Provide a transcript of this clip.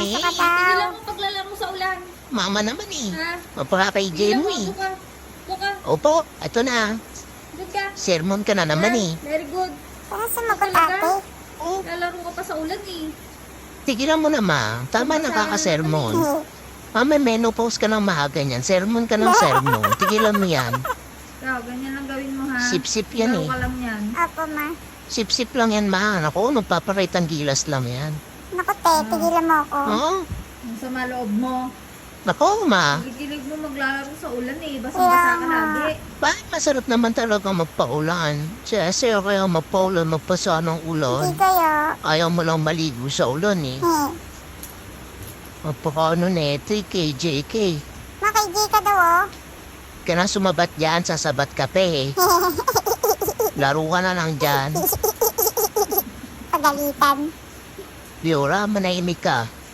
Pasok ka Tigilan daw. mo paglalaro sa ulan. Mama naman eh. Ha? Mapaka kay Tigilan mo, Jenny. buka. Buka. Opo, ito na. Good ka. Sermon ka na naman eh. Very good. Kaya sumagot Talaga? ate. Lalaro ka pa sa ulan eh. Tigilan mo na ma. Tama na kakasermon. May menopause ka ng maaga niyan. Sermon ka ng sermon. Tigilan mo yan. Ikaw, ganyan lang gawin mo ha. Sip-sip yan Laro eh. ka lang yan. Opo ma. Sip-sip lang yan ma. Ako, magpaparait ang gilas lang yan. Naku te, tigilan mo ako. Oo. Ang sama loob mo. Nako ma. Gigilig mo maglalaro sa ulan eh. Basang-basa ka lagi. Bakit masarap naman talaga magpaulan? Kasi kaya magpaulan, magpasa ng Hindi ulan. kayo. Ayaw mo lang maligo sa ulan eh. Magpakaano neto eh, KJK. Makay-G ka daw oh. Kaya sumabat yan sa sabat kape eh. Laro ka na lang dyan. Pagalitan. Biora, manahimik ka.